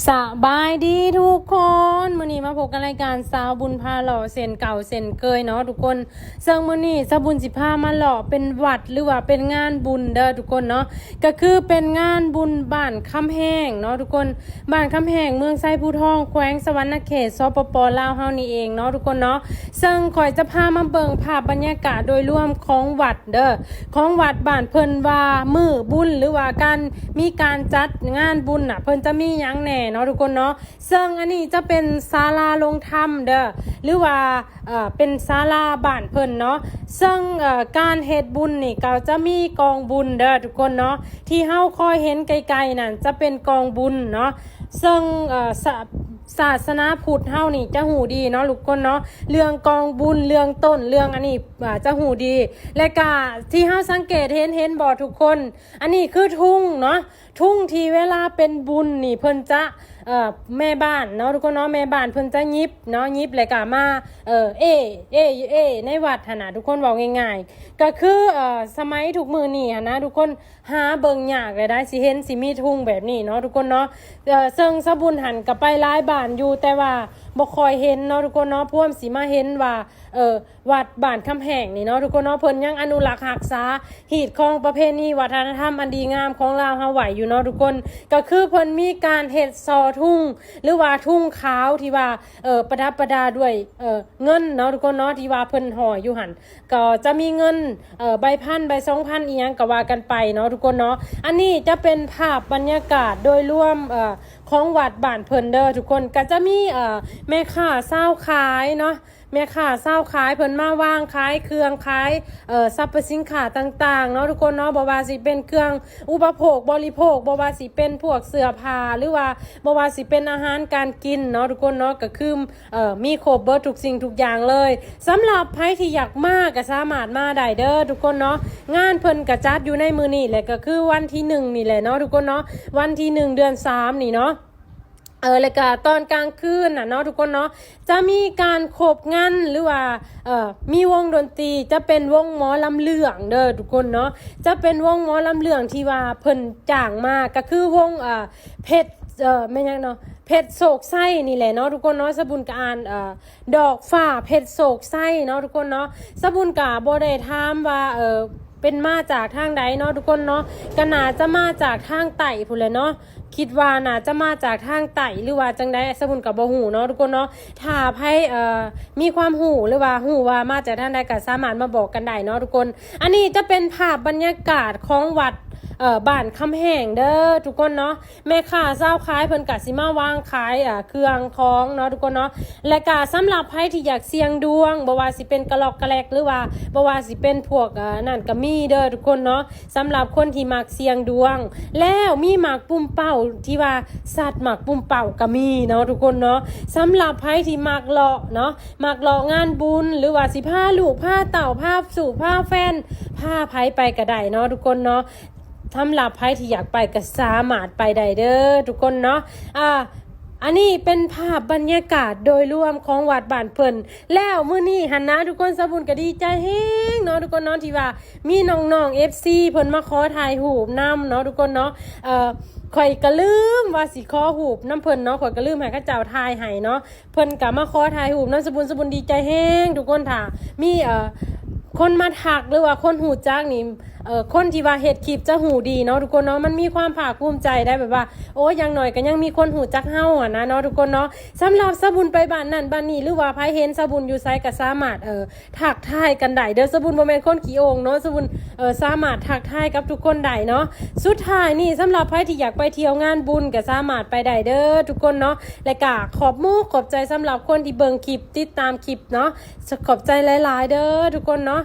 สบายดีทุกคนมื้อนี้มาพบกันรายการสาวบุญพาหล่อเส้นเก่าเส้นเกยเนาะทุกคนซึ่งมื้อนี้สาวบุญสิพามาหล่อเป็นวัดหรือว่าเป็นงานบุญเด้อทุกคนเนาะก็คือเป็นงานบุญบ้านคำแห้งเนาะทุกคนบ้านคำแห้งเมืองไซภูทองแขวงสวรรณเขตสปป.ลาวเฮานี่เองเนาะทุกคนเนาะซึ่งข่อยจะพามาเบิ่งภาพบรรยากาศโดยรวมของวัดเด้อของวัดบ้านเพิ่นว่ามื้อบุญหรือว่ามีการจัดงานบุญน่ะเพิ่นจะมีหยังแหน่เนาะทุกคนเนาะซึ่งอันนี้จะเป็นศาลาลงธรรมเด้อหรือว่าเป็นศาลาบ้านเพิ่นเนาะซึ่งการเฮ็ดบุญนี่ก็จะมีกองบุญเด้อทุกคนเนาะที่เฮาคอยเห็นไกลๆนั่นจะเป็นกองบุญเนาะซึ่งศาสนาพุทธเฮานี่จะหูดีเนาะทุกคนเนาะเรื่องกองบุญเรื่องต้นเรื่องอันนี้จะหูดีและก็ที่เฮาสังเกตเห็นบ่ทุกคนอันนี้คือทุ่งเนาะทุ่งที่เวลาเป็นบุญนี่เพิ่นจะแม่บ้านเนาะทุกคนเนาะแม่บ้านเพิ่นจะยิบเนาะยิบแล้วก็มาในวัดหั่นน่ะทุกคนเว้าง่ายๆก็คือสมัยทุกมื้อนี้หั่นนะทุกคนหาเบิ่งยากเลยได้สิเห็นสิมีทุ่งแบบนี้เนาะทุกคนเนาะซึ่งสะบุญหันก็ไปหลายบ้านอยู่แต่ว่าบ่ค่อยเห็นเนาะทุกคนเนาะพ่วมสิมาเห็นว่าวัดบ้านคำแหงนี่เนาะทุกคนเนาะเพิ่นยังอนุรักษ์รักษาหีดของประเพณีวัฒนธรรมอันดีงามของลาวเฮาไว้อยู่เนาะทุกคนก็คือเพิ่นมีการเฮ็ดซอทุ่งหรือว่าทุ่งขาวที่ว่าประดับประดาด้วยเงินเนาะทุกคนเนาะที่ว่าเพิ่นห่ออยู่หั่นก็จะมีเงินใบพันใบ2,000อีหยังก็ว่ากันไปเนาะทุกคนเนาะอันนี้จะเป็นภาพบรรยากาศโดยรวมของวัดบ้านเพิ่นเด้อทุกคนก็จะมีแม่ค้าเช้าขายเนาะแม่ค้าเช้าขายเพิ่นมาวางขายเครื่องขายสรรพสินค้าต่างๆเนาะทุกคนเนาะบ่ว่าสิเป็นเครื่องอุปโภคบริโภคบ่ว่าสิเป็นพวกเสื้อผ้าหรือว่าบ่ว่าสิเป็นอาหารการกินเนาะทุกคนเนาะก็คือมีครบเบิดทุกสิ่งทุกอย่างเลยสำหรับใครที่อยากมาก็สามารถมาได้เด้อทุกคนเนาะงานเพิ่นก็จัดอยู่ในมื้อนี้แหละก็คือวันที่1นี่แหละเนาะทุกคนเนาะวันที่1เดือน3นี่เนาะแล้วก็ตอนกลางคืนน่ะเนาะทุกคนเนาะจะมีการขบงานหรือว่ามีวงดนตรีจะเป็นวงหมอลำเลืองเด้อทุกคนเนาะจะเป็นวงหมอลำเลืองที่ว่าเพิ่นจ้างมาก็คือวงเพชรไม่ยังเนาะเพชรโศกไส้นี่แหละเนาะทุกคนเนาะสบุญกอ่านดอกฟ้าเพชรโศกไส้เนาะทุกคนเนาะสบุญกะบ่ได้ถามว่าเป็นมาจากทางใดเนาะทุกคนเนาะก็น่าจะมาจากทางใต้พุ่นแหละเนาะคิดว่าน่าจะมาจากทางใต้หรือว่าจังใดสบุญกับบ่ฮู้เนาะทุกคนเนาะถ้าไผมีความฮู้หรือว่าฮู้ว่ามาจากทางใดก็สามารถมาบอกกันได้เนาะทุกคนอันนี้จะเป็นภาพบรรยากาศของวัดบ้านคำแหงเด้อทุกคนเนาะแม่ค้าเจ้าขายเพิ่นก็สิมาวางขายเครื่องของเนาะทุกคนเนาะและก็สำหรับใครที่อยากเสี่ยงดวงบ่ว่าสิเป็นกระลอกกระแลกหรือว่าบ่ว่าสิเป็นพวกนั่นก็มีเด้อทุกคนเนาะสำหรับคนที่มักเสี่ยงดวงแล้วมีหมากปุ่มเป้าที่ว่าสัตว์หมากปุ่มเป้าก็มีเนาะทุกคนเนาะสำหรับใครที่มักเลาะเนาะมักเลาะงานบุญหรือว่าสิพาลูกพาเต่าพาสู่พาแฟนพาไผไปก็ได้เนาะทุกคนเนาะสำหรับใครที่อยากไปก็สามารถไปได้เด้อทุกคนเนาะอันนี้เป็นภาพบรรยากาศโดยรวมของวัดบ้านเพิ่นแล้วมื้อนี้หันนะทุกคนสบุญก็ดีใจแฮงเนาะทุกคนเนาะที่ว่ามีน้องๆ FC เพิ่นมาขอถ่ายรูปนำเนาะทุกคนเนาะข่อยก็ลืมว่าสิขอรูปน้ำเพิ่นเนาะข่อยก็ลืมให้เขาเจ้าถ่ายให้เนาะเพิ่นก็มาขอถ่ายรูปนำสบุญดีใจแฮงทุกคนถ้ามีคนมาทักหรือว่าคนหูจักนี่คนที่ว่าเฮ็ดคลิปจะหูดีเนาะทุกคนเนาะมันมีความภาคภูมิใจได้แบบว่าโอ้อย่างหน่อยก็ยังมีคนหูจักเฮาอ่ะนะเนาะทุกคนเนาะสำหรับสบุญไปบ้านนั่นบ้านนี้หรือว่าไผเห็นสบุญอยู่ไสก็สามารถทักทายกันได้เด้อสบุญบ่แม่นคนขี้โองเนาะสบุญสามารถทักทายกับทุกคนได้เนาะสุดท้ายนี่สำหรับใครที่อยากไปเที่ยวงานบุญก็สามารถไปได้เด้อทุกคนเนาะและก็ขอบใจสำหรับคนที่เบิ่งคลิปติดตามคลิปเนาะขอบใจหลายๆเด้อทุกคนเนาะ